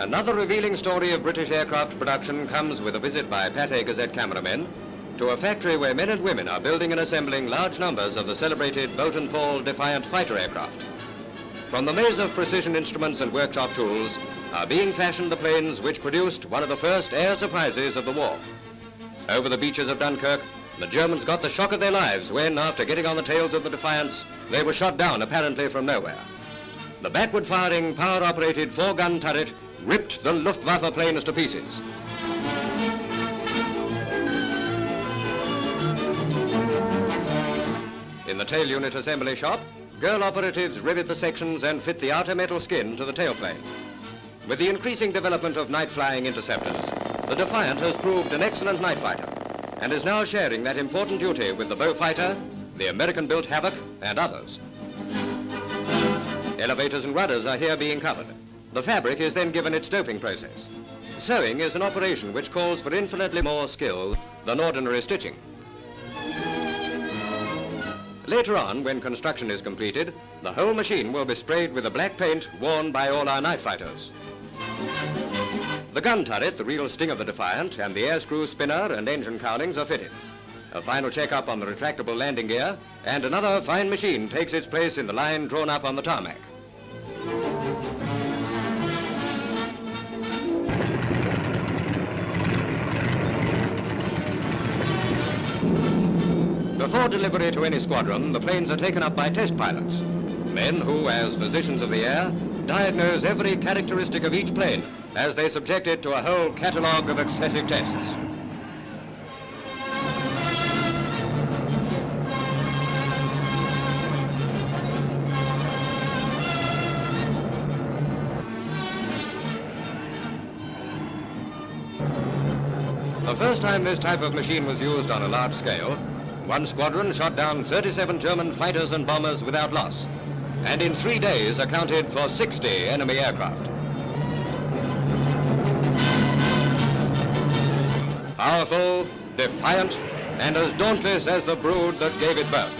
Another revealing story of British aircraft production comes with a visit by Pathé Gazette cameramen to a factory where men and women are building and assembling large numbers of the celebrated Boulton Defiant fighter aircraft. From the maze of precision instruments and workshop tools are being fashioned the planes which produced one of the first air surprises of the war. Over the beaches of Dunkirk, the Germans got the shock of their lives when, after getting on the tails of the Defiants, they were shot down apparently from nowhere. The backward-firing, power-operated 4-gun turret ripped the Luftwaffe planes to pieces. In the tail unit assembly shop, girl operatives rivet the sections and fit the outer metal skin to the tailplane. With the increasing development of night-flying interceptors, the Defiant has proved an excellent night fighter and is now sharing that important duty with the Beaufighter, the American-built Havoc, and others. Elevators and rudders are here being covered. The fabric is then given its doping process. Sewing is an operation which calls for infinitely more skill than ordinary stitching. Later on, when construction is completed, the whole machine will be sprayed with the black paint worn by all our night fighters. The gun turret, the real sting of the Defiant, and the air screw spinner and engine cowlings are fitted. A final check-up on the retractable landing gear, and another fine machine takes its place in the line drawn up on the tarmac. Before delivery to any squadron, the planes are taken up by test pilots, men who, as physicians of the air, diagnose every characteristic of each plane as they subject it to a whole catalogue of excessive tests. The first time this type of machine was used on a large scale, one squadron shot down 37 German fighters and bombers without loss, and in 3 days accounted for 60 enemy aircraft. Powerful, defiant, and as dauntless as the brood that gave it birth.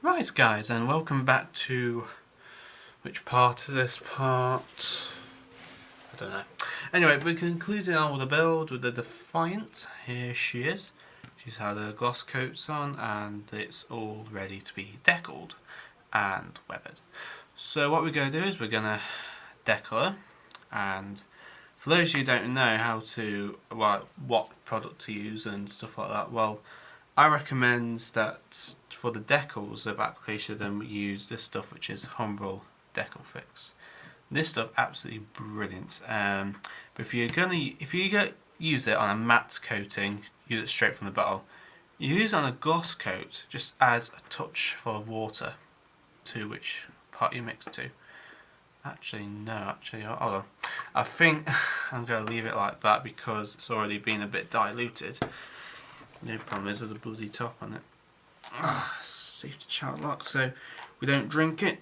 Right guys, and welcome back to... which part is this part? I don't know. Anyway, we're concluding on with the build with the Defiant. Here she is. She's had her gloss coats on and it's all ready to be decaled and weathered. So what we're going to do is we're going to decal her, and for those of you who don't know how to, well, what product to use and stuff like that, well, I recommend that for the decals of application then we use this stuff, which is Humbrol Decal Fix. This stuff absolutely brilliant. But if you use it on a matte coating, use it straight from the bottle. You use it on a gloss coat, just add a touch full of water to which part you mix it to. Actually, no, hold on. I think I'm going to leave it like that because it's already been a bit diluted. The problem is there's a bloody top on it. Safety child lock, so we don't drink it.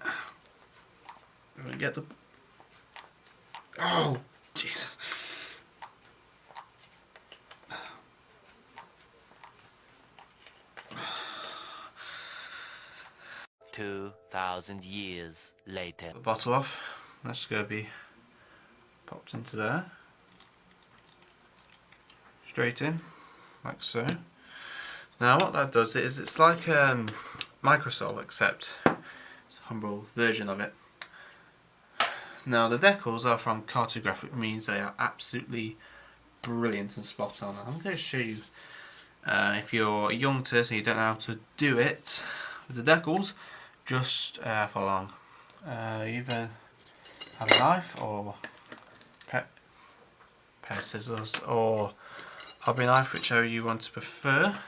We're going to get the... Oh, Jesus. 2,000 years later. The bottle off. That's going to be popped into there. Straight in, like so. Now what that does is it's like Microsol, except it's a humble version of it. Now the decals are from Cartograph, which means they are absolutely brilliant and spot on. I'm going to show you, if you're young to this and you don't know how to do it with the decals, just follow along. Either have a knife or pair of scissors or hobby knife, whichever you want to prefer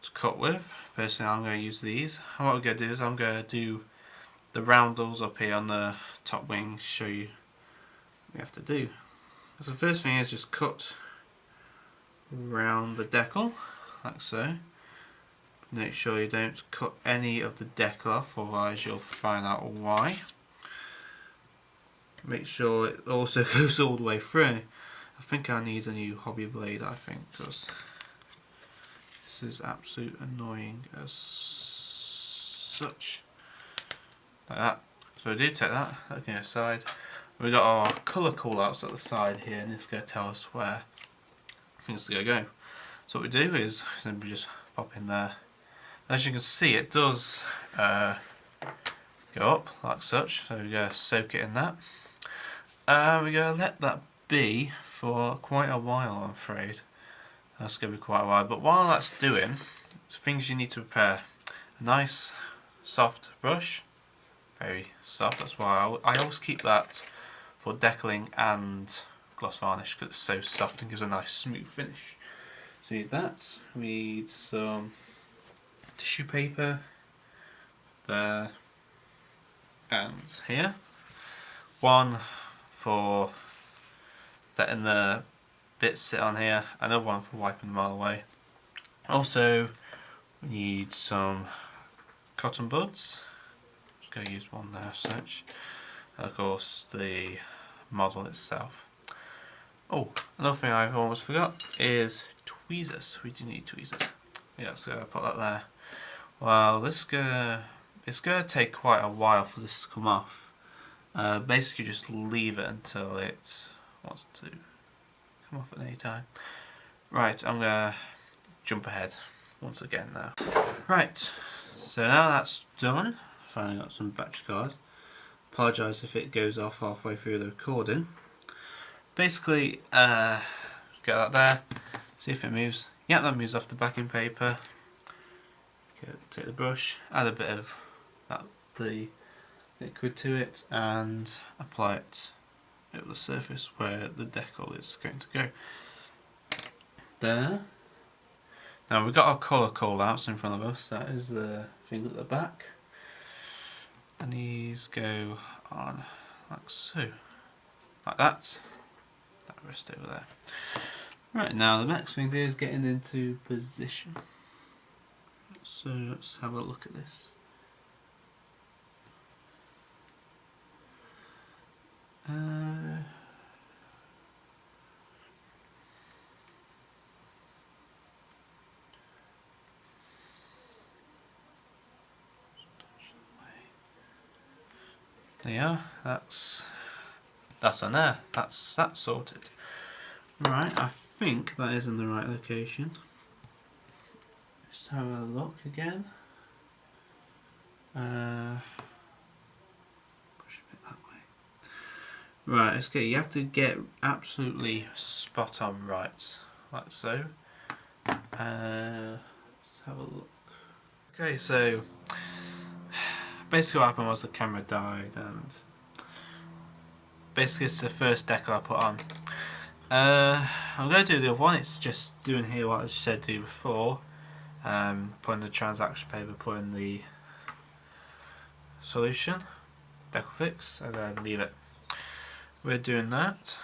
to cut with. Personally I'm going to use these, and what we're going to do is I'm going to do the roundels up here on the top wing, show you what you have to do. So the first thing is just cut around the decal, like so. Make sure you don't cut any of the decal off, otherwise you'll find out why. Make sure it also goes all the way through. I think I need a new hobby blade, because this is absolute annoying as such. Like that. So we do take that can go aside. We've got our colour callouts at the side here, and this is going to tell us where things are going to go. So what we do is simply just pop in there. As you can see, it does go up like such, so we're going to soak it in that. We're going to let that be for quite a while, I'm afraid. That's going to be quite a while, but while that's doing, there's things you need to prepare. A nice soft brush, very soft, that's why I always keep that for decalling and gloss varnish, because it's so soft and gives a nice smooth finish. So we need that, we need some tissue paper there and here. One for letting the bits sit on here, another one for wiping them all away. Also, we need some cotton buds. Just going to use one there as such. And of course, the model itself. Oh, another thing I almost forgot is tweezers. We do need tweezers. Yeah, so I'll put that there. Well, it's gonna take quite a while for this to come off. Basically, just leave it until it wants to come off at any time. Right, I'm gonna jump ahead once again now. Right, so now that's done. Finally got some battery cards. Apologise if it goes off halfway through the recording. Basically, get that there, see if it moves. Yeah, that moves off the backing paper. Take the brush, add a bit of the liquid to it, and apply it over the surface where the decal is going to go. There. Now we've got our colour callouts in front of us. That is the thing at the back, and these go on like so, like that. That rest over there. Right, now the next thing to do is getting into position. So let's have a look at this. There you are. That's on there. That's sorted. Right, I think that is in the right location. Just have a look again. Push a bit that way. Right, okay, you have to get absolutely spot on right, like so. Let's have a look. Okay, so basically what happened was the camera died, and basically it's the first decal I put on. I'm going to do the other one. It's just doing here what I just said to you before. Putting the transaction paper, putting the solution, decal fix, and then leave it. We're doing that.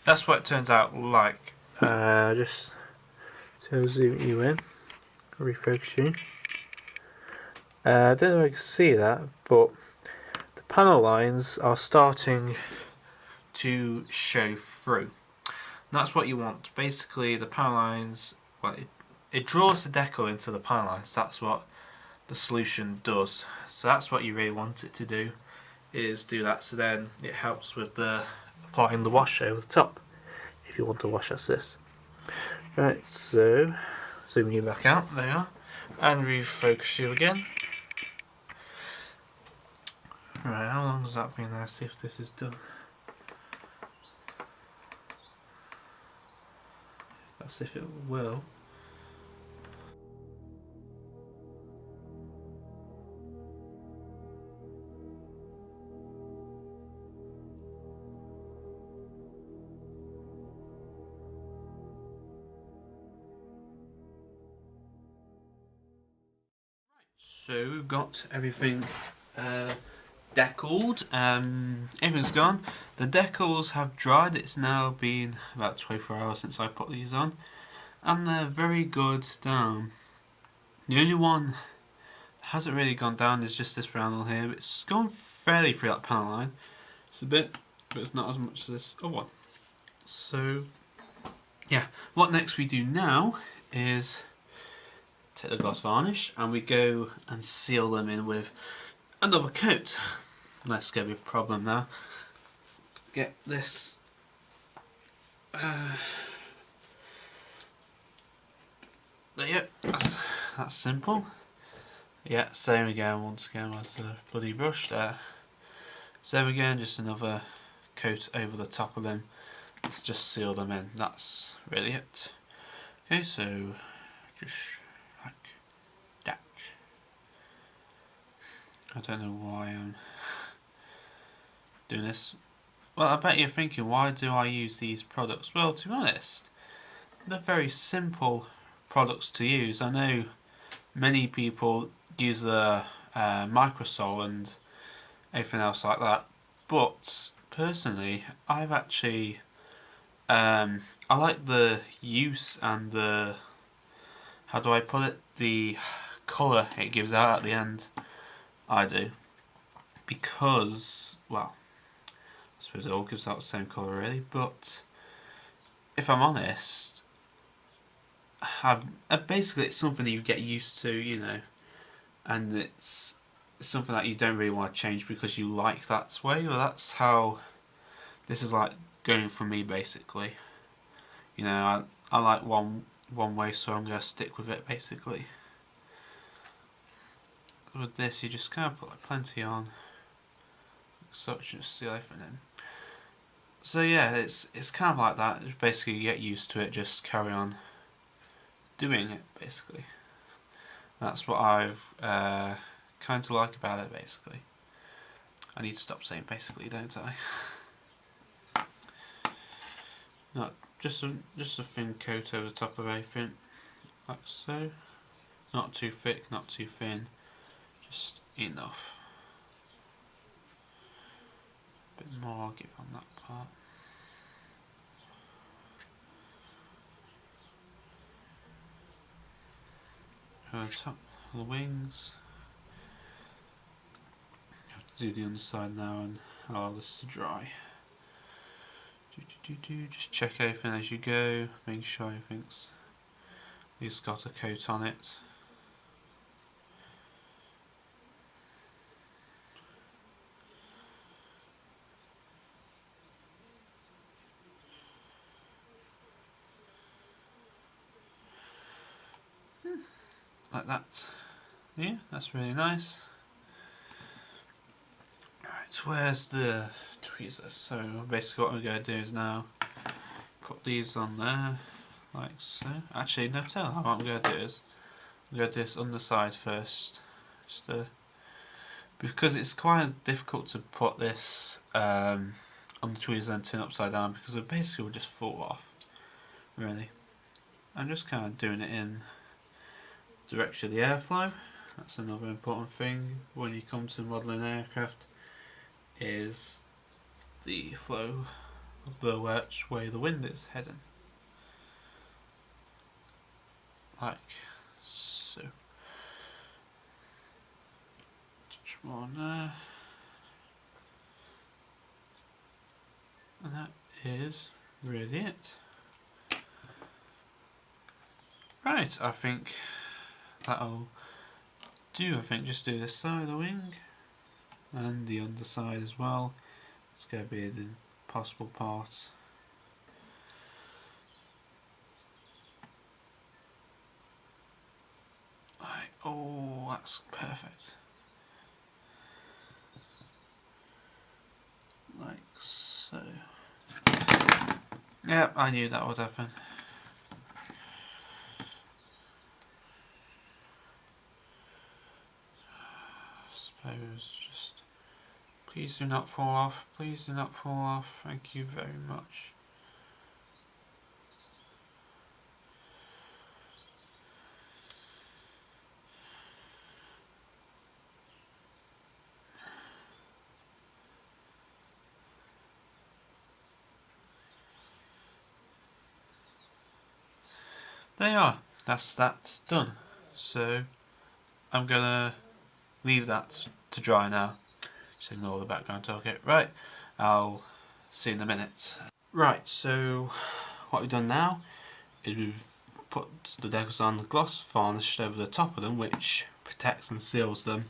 That's what it turns out like. Just so zoom you in, refocus you. I don't know if you can see that, but the panel lines are starting to show through. And that's what you want. Basically, the panel lines, well, it draws the decal into the panel lines. That's what the solution does. So that's what you really want it to do, is do that. So then it helps with the applying the wash over the top, if you want to wash this. Right, so zoom you back out, there you are, and refocus you again. Right, how long has that been there? See if this is done. That's if it will. So we've got everything decaled, everything's gone. The decals have dried. It's now been about 24 hours since I put these on, and they're very good down. The only one that hasn't really gone down is just this brown one here. It's gone fairly through that panel line. It's a bit, but it's not as much as this other one. So yeah, what next we do now is take the gloss varnish and we go and seal them in with another coat. That's going to be a problem now. Get this there you go. That's simple. Yeah, same again, once again as the bloody brush there. Same again, just another coat over the top of them. Let's just seal them in. That's really it. Okay, so just like that. I don't know why I'm doing this. Well, I bet you're thinking, why do I use these products? Well, to be honest, they're very simple products to use. I know many people use the microsol and everything else like that, but personally I've actually I like the use and the, how do I put it, the colour it gives out at the end. I do, because, well, I suppose it all gives out the same colour really, but if I'm honest, basically it's something that you get used to, you know, and it's something that you don't really want to change because you like that way. Well, that's how this is like going for me basically. You know, I like one way, so I'm going to stick with it basically. With this you just kind of put like plenty on, like such, and seal everything in. So yeah, it's kind of like that. Just basically you get used to it, just carry on doing it basically. That's what I've kind of like about it basically. I need to stop saying basically, don't I? No, just a thin coat over the top of everything, like so. Not too thick, not too thin, just enough. A bit more I'll give on that part. Over the top of the wings. Have to do the underside now and allow this to dry. Just check everything as you go, make sure everything's at least got a coat on it. Like that. Yeah, that's really nice. Right, where's the tweezers? So basically what we're going to do is now put these on there, like so. Actually, no, tell what I'm going to do is I'm going to do this underside first, just because it's quite difficult to put this on the tweezers and turn upside down, because it basically will just fall off. Really, I'm just kind of doing it in direction of the airflow. That's another important thing when you come to modelling aircraft, is the flow of the which way the wind is heading. Like so. Touch one there. And that is really it. Right, I think that'll do. I think just do this side of the wing and the underside as well. It's going to be the possible part. Right, oh, that's perfect. Like so. Yep, I knew that would happen. Suppose just please do not fall off, please do not fall off, thank you very much. There you are, that's done. So I'm gonna leave that to dry now. Just ignore the background talk. Okay, right, I'll see you in a minute. Right, so what we've done now is we've put the decals on, the gloss varnished over the top of them, which protects and seals them.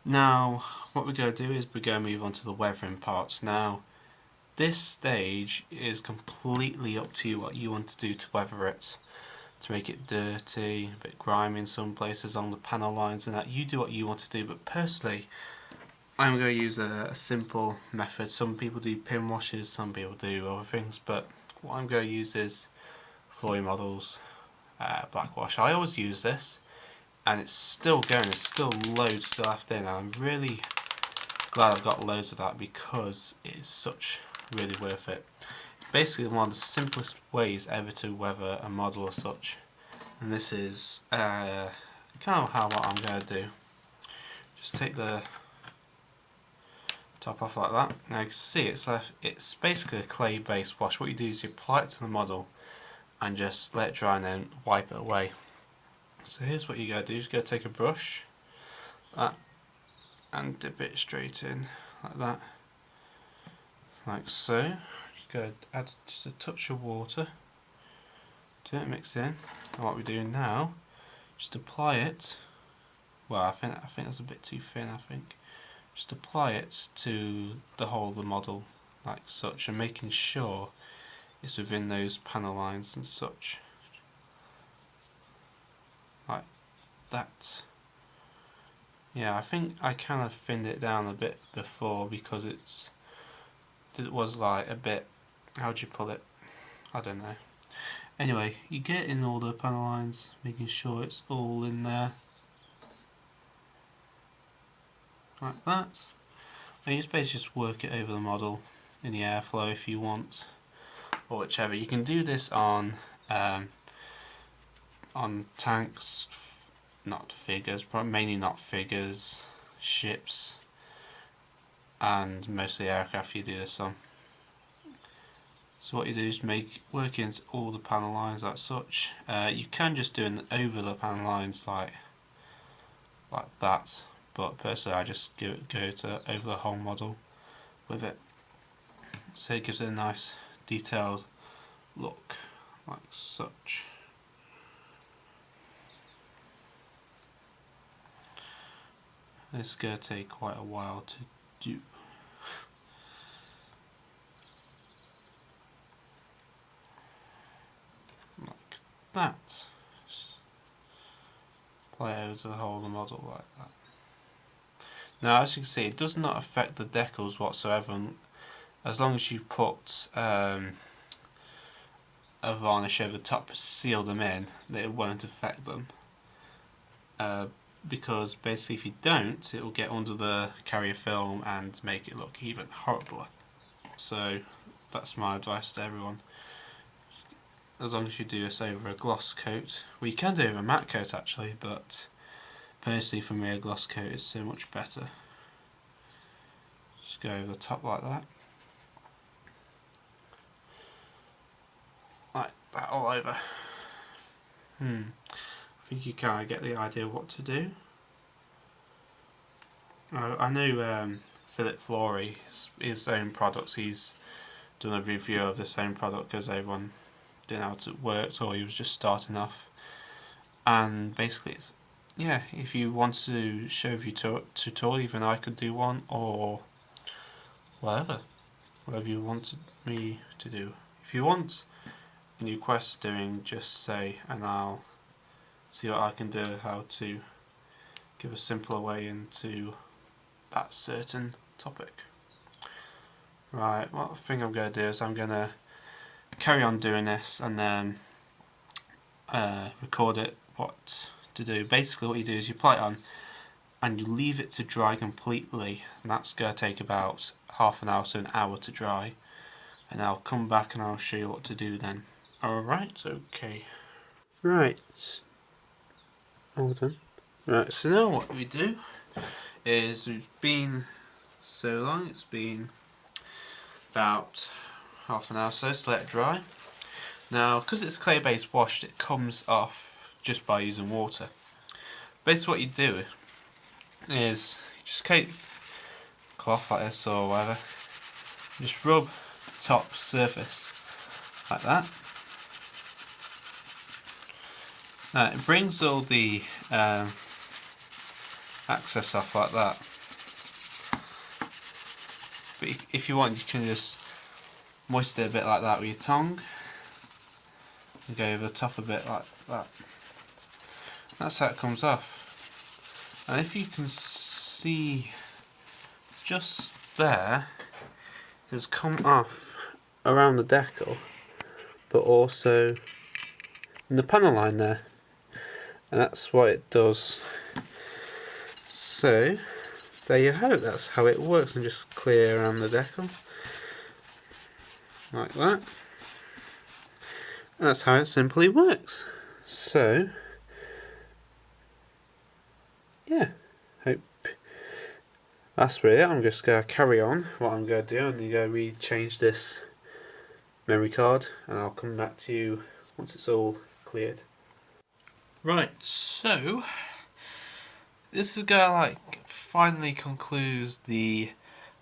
Now what we're going to do is we're going to move on to the weathering part. Now this stage is completely up to you what you want to do to weather it. To make it dirty, a bit grimy in some places on the panel lines and that, you do what you want to do, but personally I'm going to use a simple method. Some people do pin washes, some people do other things, but what I'm going to use is Floyd Models black wash. I always use this and it's still going, there's still loads still left in, and I'm really glad I've got loads of that because it's such really worth it. It's basically one of the simplest ways ever to weather a model or such, and this is kind of what I'm going to do. Just take the top off like that. Now you can see it's basically a clay based wash. What you do is you apply it to the model and just let it dry and then wipe it away. So here's what you gotta do, you just gotta take a brush and dip it straight in like that, like so. Just go add just a touch of water to it, mix in, and what we do now, just apply it. Well, I think that's a bit too thin. Just apply it to the whole of the model like such, and making sure it's within those panel lines and such, like that. Yeah, I think I kind of thinned it down a bit before because it was like a bit, how'd you pull it? I don't know. Anyway, you get in all the panel lines, making sure it's all in there. Like that. And you just basically just work it over the model in the airflow if you want, or whichever. You can do this on tanks, not figures, mainly not figures, ships, and mostly aircraft you do this on. So what you do is work into all the panel lines like such. You can just do it over the panel lines like that, but personally I just go to over the whole model with it, so it gives it a nice detailed look like such. This is going to take quite a while to do. Like that. Play over the whole of the model like that. Now as you can see, it does not affect the decals whatsoever, as long as you put a varnish over the top to seal them in, that it won't affect them. Because basically if you don't, it will get under the carrier film and make it look even horribler. So that's my advice to everyone. As long as you do this over a gloss coat, well, you can do it over a matte coat actually, but personally for me a gloss coat is so much better. Just go over the top like that. Like that all over. I think you kind of get the idea of what to do. I know Philip Flory, his own products, he's done a review of this own product because everyone didn't know how it worked or he was just starting off. And basically, it's, yeah, if you want to show a tutorial, even I could do one, or whatever you wanted me to do. If you want a new quest doing, just say and I'll see what I can do, how to give a simpler way into that certain topic. Right, what thing I'm going to do is I'm going to carry on doing this and then record it what to do. Basically what you do is you apply it on and you leave it to dry completely, and that's going to take about half an hour to an hour to dry, and I'll come back and I'll show you what to do then. Alright, okay. Right, all done. Right, so now what we do is, it's been so long, it's been about half an hour so, to let it dry. Now, because it's clay based washed, it comes off just by using water. Basically what you do is, you just take cloth like this or whatever, just rub the top surface like that, Now it brings all the access off like that. But if you want, you can just moisten it a bit like that with your tongue and go over the top a bit like that. That's how it comes off. And if you can see just there, it's come off around the decal, but also in the panel line there, and that's what it does. So there you have it, that's how it works, and just clear around the decal like that, and that's how it simply works. So yeah, hope that's really it. I'm just going to carry on what I'm going to do. I'm going to re-change this memory card, and I'll come back to you once it's all cleared. Right, so this is going to like finally conclude the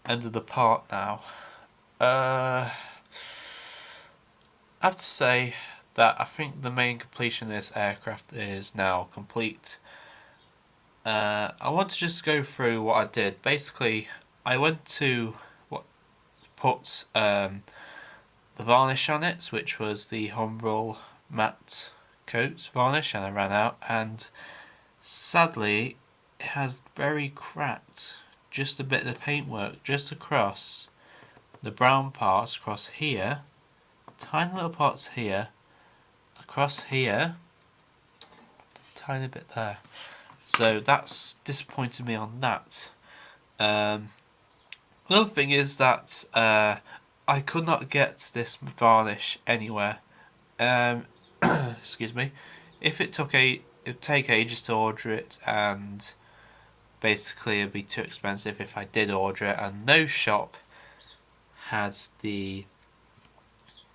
end of the part now. I have to say that I think the main completion of this aircraft is now complete. I want to just go through what I did. Basically, I went to put the varnish on it, which was the Humbrol matte coat varnish, and I ran out, and sadly it has very cracked just a bit of the paintwork just across the brown parts, across here, tiny little parts here, across here, tiny bit there. So that's disappointed me on that. Another thing is that I could not get this varnish anywhere. Excuse me. If it took it'd take ages to order it, and basically it'd be too expensive if I did order it, and no shop has the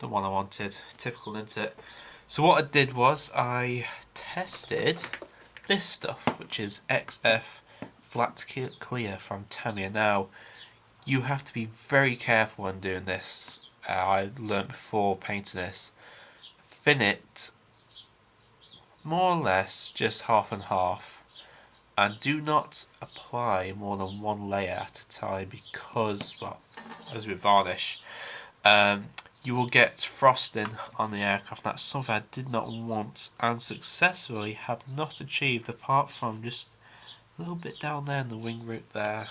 one I wanted. Typical, isn't it? So what I did was I tested this stuff, which is XF Flat Clear from Tamiya. Now, you have to be very careful when doing this. I learnt before painting this. Thin it more or less just half and half, and do not apply more than one layer at a time, because, well, as with varnish, you will get frosting on the aircraft. That's something I did not want, and successfully have not achieved, apart from just a little bit down there in the wing root there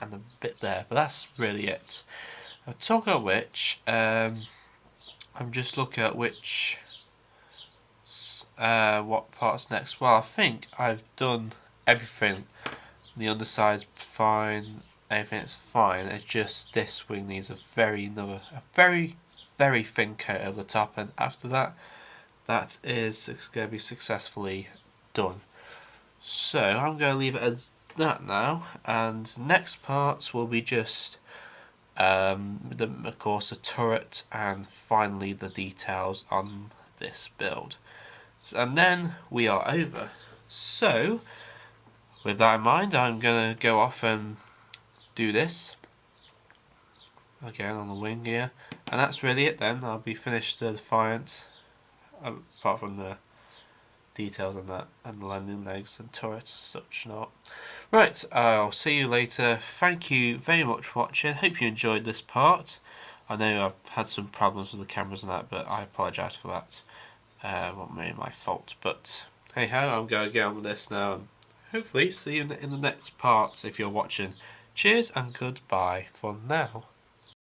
and a bit there, but that's really it. Now, talk of which, I'm just looking at which what part's next. Well, I think I've done everything. The underside's fine, everything's fine. It's just this wing needs a very thin coat over the top, and after that, that is going to be successfully done. So I'm going to leave it as that now, and next parts will be just of course the turret, and finally the details on this build, and then we are over. So with that in mind, I'm going to go off and do this again on the wing here, and that's really it then. I'll be finished the Defiant, apart from the details on that, and the landing legs and turrets and such not. Right, I'll see you later. Thank you very much for watching. Hope you enjoyed this part. I know I've had some problems with the cameras and that, but I apologise for that. Not really my fault, but hey ho, I'm going to get on with this now, and hopefully see you in the next part if you're watching. Cheers and goodbye for now.